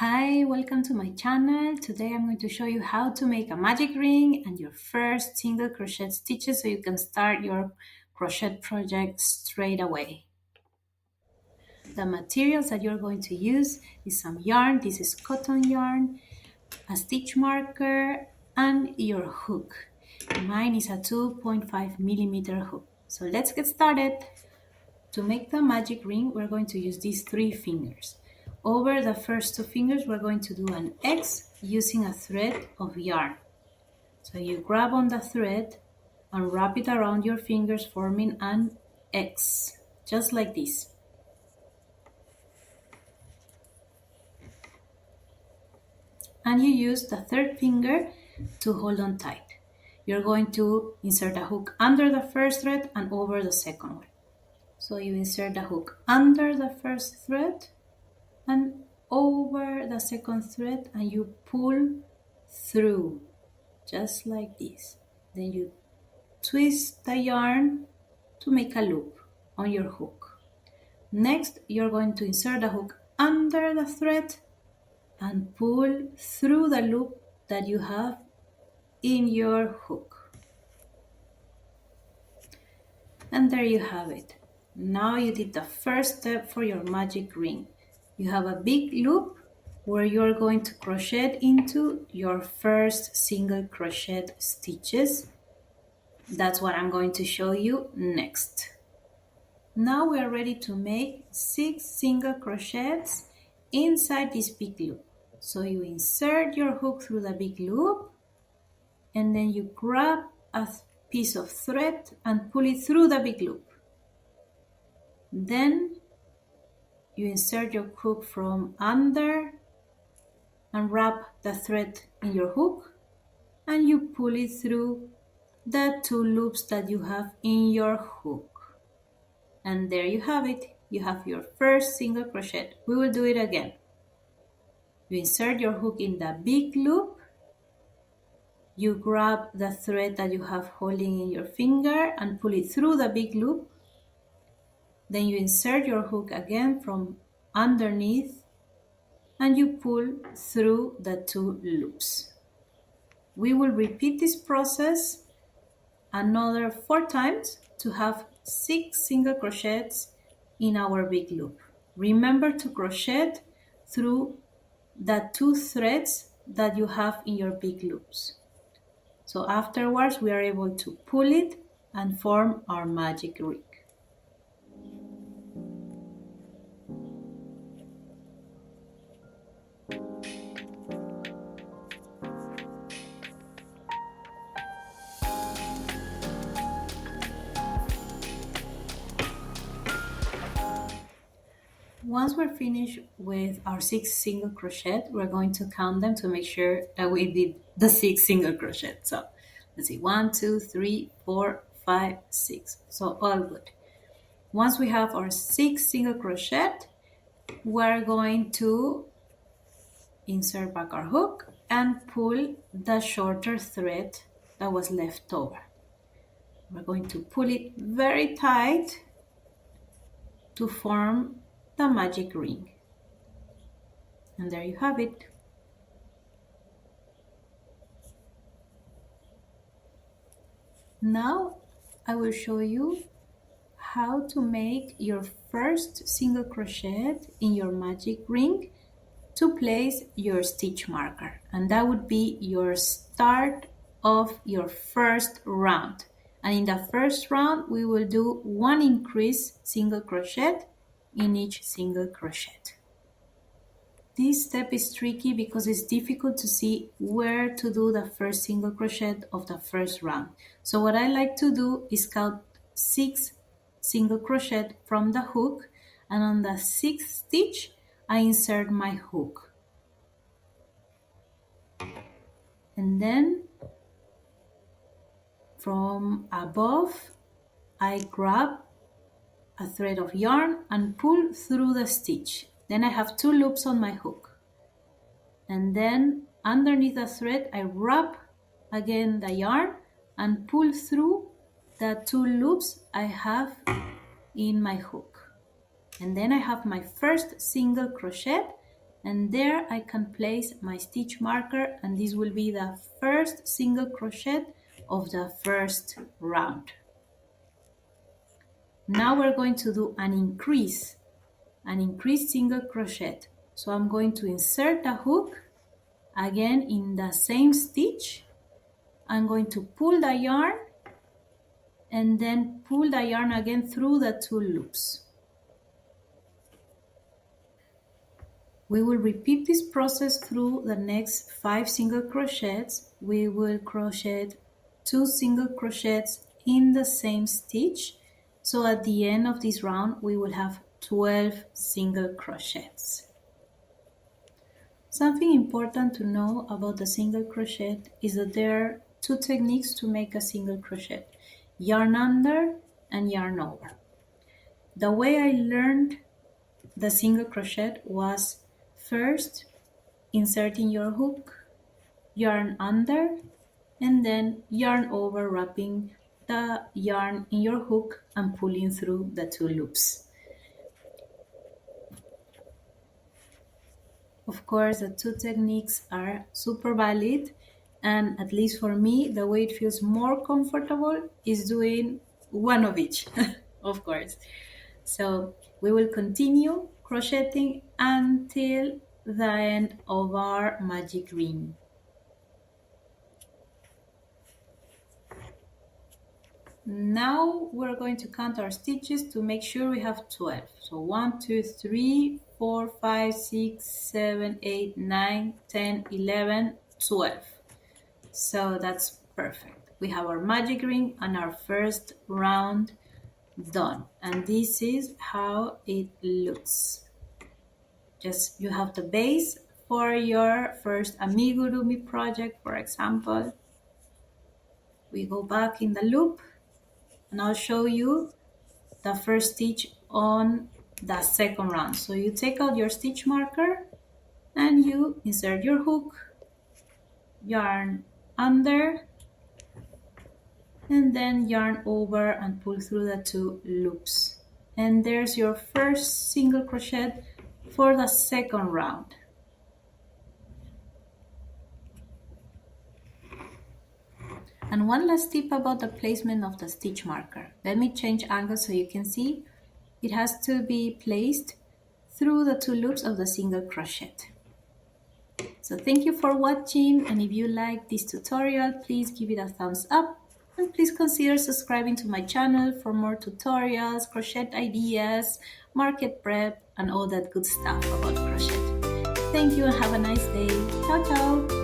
Hi, welcome to my channel. Today I'm going to show you how to make a magic ring and your first single crochet stitches so you can start your crochet project straight away. The materials that you're going to use is some yarn. This is cotton yarn, a stitch marker, and your hook. Mine is a 2.5 millimeter hook. So let's get started. To make the magic ring, we're going to use these 3 fingers. Over the first 2 fingers, we're going to do an X using a thread of yarn. So you grab on the thread and wrap it around your fingers, forming an X, just like this. And you use the 3rd finger to hold on tight. You're going to insert a hook under the first thread and over the second one. So you insert the hook under the first thread and over the second thread, and you pull through just like this. Then you twist the yarn to make a loop on your hook. Next, you're going to insert the hook under the thread and pull through the loop that you have in your hook. And there you have it. Now you did the first step for your magic ring. You have a big loop where you're going to crochet into your first single crochet stitches. That's what I'm going to show you next. Now we are ready to make 6 single crochets inside this big loop. So you insert your hook through the big loop and then you grab a piece of thread and pull it through the big loop. Then you insert your hook from under and wrap the thread in your hook and you pull it through the 2 loops that you have in your hook. And there you have it. You have your first single crochet. We will do it again. You insert your hook in the big loop. You grab the thread that you have holding in your finger and pull it through the big loop. Then you insert your hook again from underneath and you pull through the 2 loops. We will repeat this process another 4 times to have 6 single crochets in our big loop. Remember to crochet through the 2 threads that you have in your big loops. So afterwards we are able to pull it and form our magic ring. Once we're finished with our 6 single crochet, we're going to count them to make sure that we did the 6 single crochet. So let's see, 1, 2, 3, 4, 5, 6. So all good. Once we have our 6 single crochet, we're going to insert back our hook and pull the shorter thread that was left over. We're going to pull it very tight to form the magic ring. And there you have it. Now I will show you how to make your first single crochet in your magic ring to place your stitch marker, and that would be your start of your first round. And in the first round we will do 1 increase single crochet in each single crochet. This step is tricky because it's difficult to see where to do the first single crochet of the first round. So what I like to do is count 6 single crochet from the hook, and on the 6th stitch I insert my hook. And then from above I grab a thread of yarn and pull through the stitch. Then I have 2 loops on my hook. And then underneath the thread I wrap again the yarn and pull through the 2 loops I have in my hook. And then I have my first single crochet and there I can place my stitch marker, and this will be the first single crochet of the first round. Now we're going to do an increase single crochet. So I'm going to insert the hook again in the same stitch. I'm going to pull the yarn and then pull the yarn again through the 2 loops. We will repeat this process through the next 5 single crochets. We will crochet 2 single crochets in the same stitch. So at the end of this round, we will have 12 single crochets. Something important to know about the single crochet is that there are 2 techniques to make a single crochet: yarn under and yarn over. The way I learned the single crochet was first inserting your hook, yarn under, and then yarn over, wrapping the yarn in your hook and pulling through the 2 loops. Of course, the 2 techniques are super valid, and at least for me, the way it feels more comfortable is doing one of each, of course. So we will continue crocheting until the end of our magic ring. Now we're going to count our stitches to make sure we have 12. So 1, 2, 3, 4, 5, 6, 7, 8, 9, 10, 11, 12. So that's perfect. We have our magic ring and our first round done. And this is how it looks. Just you have the base for your first amigurumi project, for example. We go back in the loop and I'll show you the first stitch on the second round. So you take out your stitch marker and you insert your hook, yarn under, and then yarn over and pull through the 2 loops. And there's your first single crochet for the second round. And one last tip about the placement of the stitch marker. Let me change angle so you can see. It has to be placed through the 2 loops of the single crochet. So thank you for watching, and if you like this tutorial, please give it a thumbs up, and please consider subscribing to my channel for more tutorials, crochet ideas, market prep, and all that good stuff about crochet. Thank you and have a nice day. Ciao, ciao!